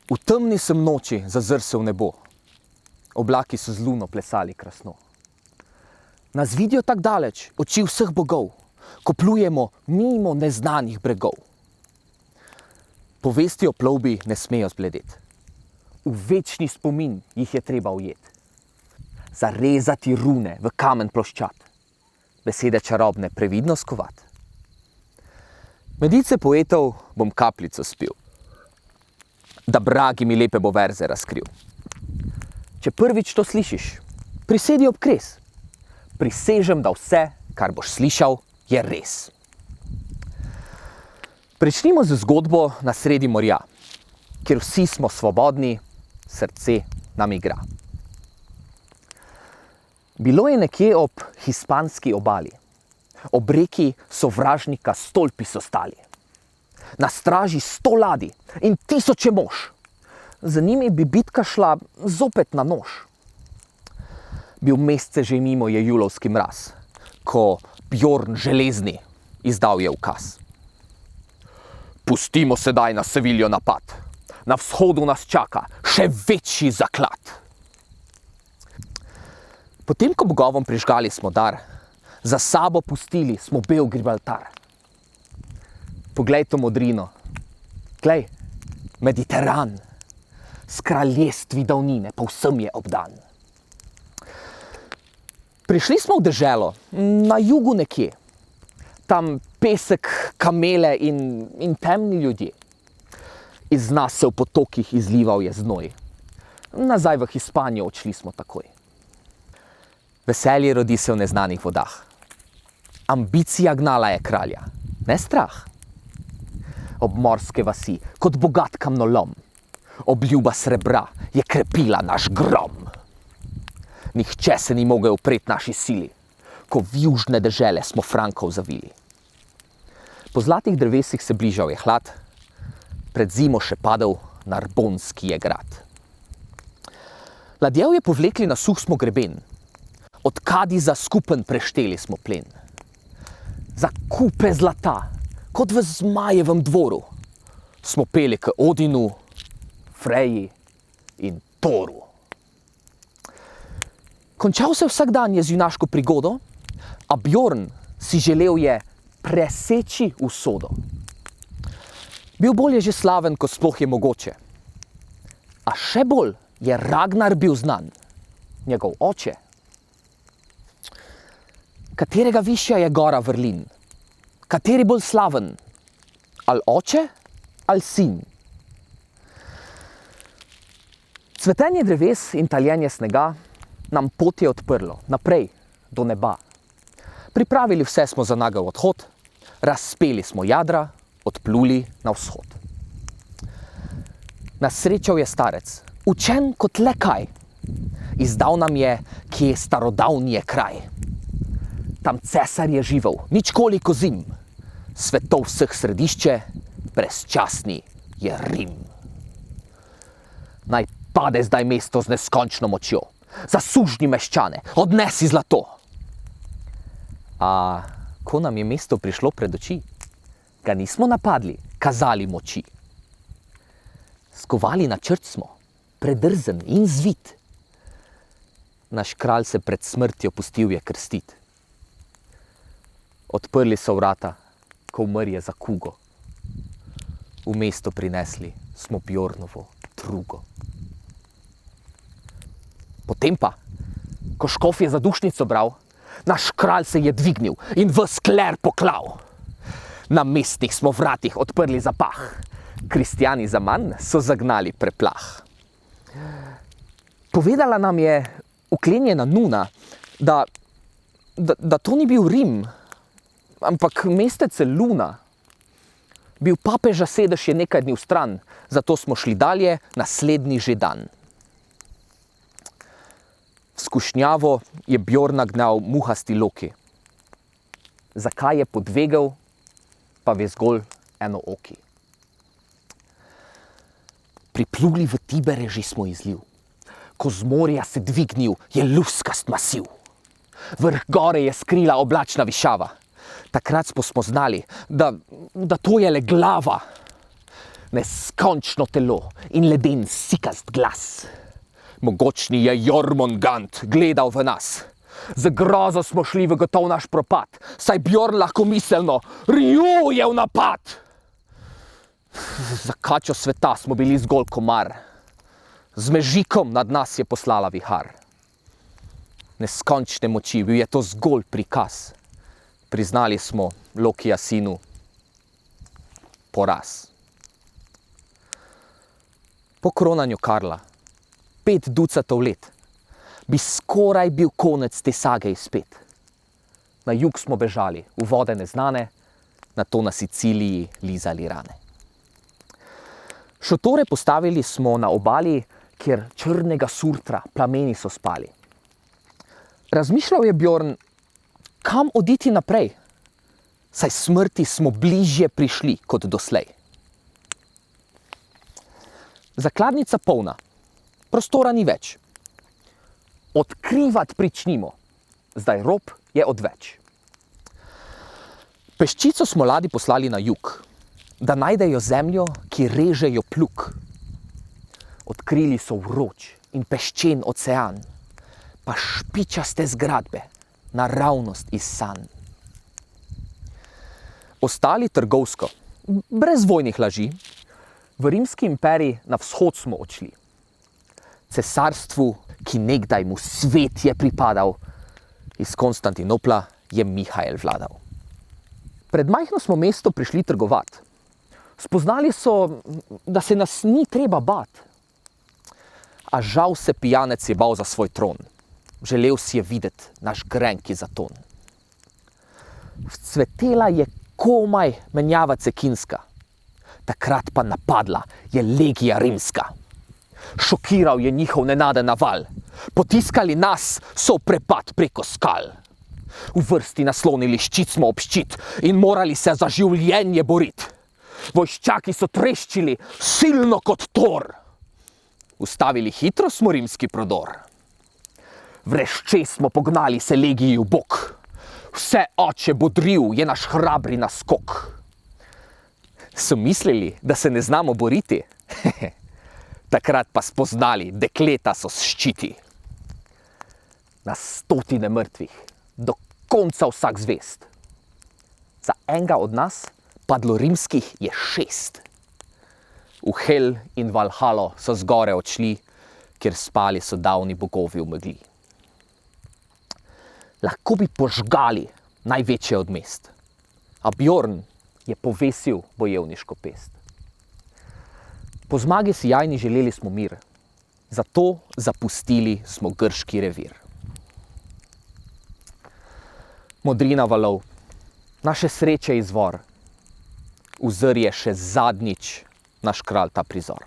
V temni sem noči zazrsel nebo. Oblaki so z luno plesali krasno. Nas vidijo tak daleč, oči vseh bogov, ko plujemo mimo neznanih bregov. Povesti o plovbi ne smejo zbledeti. V večni spomin jih je treba ujeti. Zarezati rune v kamen ploščat. Besede čarobne previdno skovat. Medice poetov bom kapljico spil, da bragi mi lepe bo verze razkril. Če prvič to slišiš, prisedi ob kres. Prisežem, da vse, kar boš slišal, je res. Pričnimo z zgodbo na sredi morja, kjer vsi smo svobodni, srce nam igra. Bilo je nekje ob hispanski obali. Ob reki sovražnika stolpi so stali. Na straži 100 ladij in 1000 mož. Za njimi bi bitka šla zopet na nož. Bil mesece že mimo je julovski mraz, ko Bjorn železni izdal je ukaz. Pustimo sedaj na Seviljo napad. Na vzhodu nas čaka še večji zaklad. Potem, ko bogovom prižgali smo dar, za sabo pustili smo bel Gibraltar. Poglej to modrino, glej, Mediteran, s kraljestvi davnine povsem je obdan. Prišli smo v deželo, na jugu nekje, tam pesek, kamele in temni ljudje. Iz nas se v potokih izlival je znoj. Nazaj v Hispanijo odšli smo takoj. Veselje rodi se v neznanih vodah. Ambicija gnala je kralja, ne strah. Ob morske vasi, kot bogat kamnolom, obljuba srebra je krepila naš grom. Nihče se ni mogel upreti naši sili, ko v južne dežele smo Frankov zavili. Po zlatih drevesih se bližal je hlad, pred zimo še padel Narbonski je grad. Ladjev je povlekli na suh smo greben, od Kadiza skupen prešteli smo plen. Za kupe zlata, kot v zmajevem dvoru, smo peli k Odinu, Freji in Toru. Končal se vsak dan je z junaško prigodo, a Bjorn si želel je preseči usodo. Bil bolj je že slaven, ko sploh je mogoče. A še bolj je Ragnar bil znan, njegov oče. Katerega višja je gora vrlin? Kateri bolj slaven? Ali oče, ali sin? Cvetenje dreves in taljenje snega nam pot je odprlo, naprej, do neba. Pripravili vse smo za nagel odhod, razpeli smo jadra, odpluli na vzhod. Nas srečal je starec, učen kot le kaj. Izdal nam je, kje starodavni je kraj. Tam cesar je živel, ničkoliko zim. Svetov vseh središče, brezčasni je Rim. Naj pade zdaj mesto z neskončno močjo. Zasužni meščane, odnesi zlato. A ko nam je mesto prišlo pred oči, ga nismo napadli, kazali moči. Skovali načrt smo, predrzen in zvit. Naš kralj se pred smrtjo pustil je krstit. Odprli so vrata, ko umr je za kugo. V mesto prinesli smo Bjornovo trugo. Potem pa, ko škof je zadušnico bral, naš kralj se je dvignil in ves kler poklal. Na mestnih smo vratih odprli zapah, kristjani zaman so zagnali preplah. Povedala nam je uklenjena nuna, da to ni bil Rim, ampak mestece Luna. Bil papeža sedež je nekaj dni vstran, zato smo šli dalje naslednji že dan. V skušnjavo je Bjorna gnal muhasti loki. Zakaj je podvegel, pa ve zgolj enooki. Pripluli v Tibere že smo izliv. Ko z morja se dvignil, je luskast masiv. Vrh gore je skrila oblačna višava. Takrat smo spoznali, da to je le glava. neskončno telo in leden sikast glas. Mogočni je Jormungand gledal v nas. Z grozo smo šli v gotov naš propad, saj Bjorn lahko miselno rju je v napad. Za kačo sveta smo bili zgolj komar. Z mežikom nad nas je poslala vihar. Neskončne moči, bil je to zgolj prikaz. Priznali smo Lokija sinu poraz. Po kronanju Karla, 5 ducatov let, bi skoraj bil konec te sage izpet. Na jug smo bežali, v vode neznane, nato na Siciliji lizali rane. Šotore postavili smo na obali, kjer črnega surtra plameni so spali. Razmišljal je Bjorn, kam oditi naprej, saj smrti smo bližje prišli kot doslej. Zakladnica polna, prostora ni več. Odkrivat pričnimo, zdaj rob je odveč. Peščico smo ladji poslali na jug, da najdejo zemljo, ki režejo plug. Odkrili so vroč in peščen ocean, pa špičaste zgradbe, naravnost iz sanj. Ostali trgovsko, brez vojnih laži, v rimski imperiji na vzhod smo odšli. Cesarstvu, ki nekdaj mu svet je pripadal, iz Konstantinopla je Mihajl vladal. Pred majhno smo mesto prišli trgovat. Spoznali so, da se nas ni treba bat. A žal se pijanec je bal za svoj tron. Želel si je videti naš grenki zaton. Vzcvetela je komaj menjava cekinska. Takrat pa napadla je legija rimska. Šokiral je njihov nenaden naval. Potiskali nas so v prepad preko skal. V vrsti naslonili ščit smo ob ščit in morali se za življenje boriti. Vojščaki so treščili silno kot tor. Ustavili hitro smo rimski prodor. Vrešče smo pognali se legiji v bok. Vse oče bodril je naš hrabri naskok. So mislili, da se ne znamo boriti? Takrat pa spoznali, dekleta so s ščiti. Na 100 mrtvih, do konca vsak zvest. Za enega od nas padlo rimskih je 6. V Hel in Valhalo so zgore odšli, kjer spali so davni bogovi v megli. Lahko bi požgali največje od mest, a Bjorn je povesil bojevniško pest. Po zmagi sijajni želeli smo mir, zato zapustili smo grški revir. Modrina valov, naše sreče izvor, uzrje še zadnjič naš kralj ta prizor.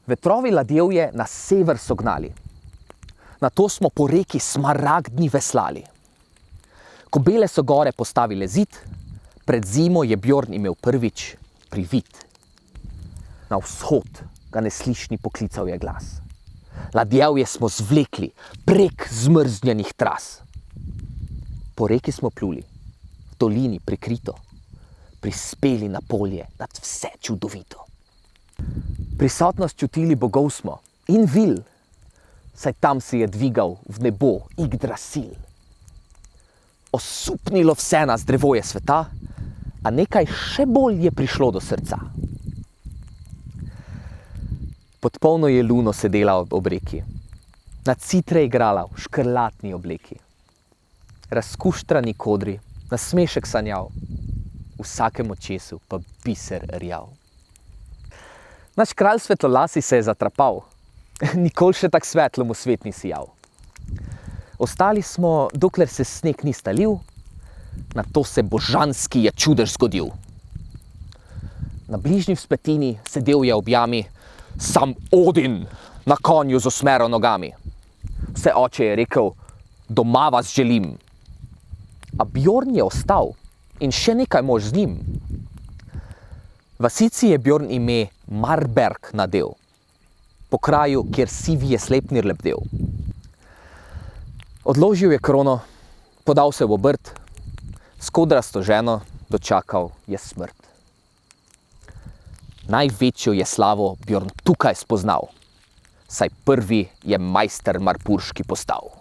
Vetrovi ladjevje na sever so gnali, nato smo po reki Smaragdni veslali. Kobele so gore postavile zid, pred zimo je Bjorn imel prvič privid. Na vzhod ga neslišni poklical je glas. Ladjevje smo zvlekli prek zmrznjenih tras. Po reki smo pluli, v dolini prikrito, prispeli na polje nad vse čudovito. Prisotnost čutili bogov smo in vil, saj tam se je dvigal v nebo Yggdrasil. Osupnilo vse nas drevo je sveta, a nekaj še bolj je prišlo do srca. Pod polno je luno sedela ob reki, na citre igrala v škrlatni obleki. Razkuštrani kodri, nasmešek sanjal, v vsakem očesu pa biser rjav. Naš kralj svetlolasi se je zatrapal, nikoli še tak svetlo mu svet ni sijal. Ostali smo, dokler se sneg ni stalil, nato se božanski je čudež zgodil. Na bližnji vzpetini sedel je ob jami sam Odin na konju z osmero nogami. Vse oče je rekel, doma vas želim. A Bjorn je ostal in še nekaj mož z njim. Vasici je Bjorn ime Marberg nadel, po kraju, kjer sivi je Sleipnir lebdel. Odložil je krono, podal se v obrt, s kodrasto ženo dočakal je smrt. Največjo je slavo Bjorn tukaj spoznal, saj prvi je majster marpurški postal.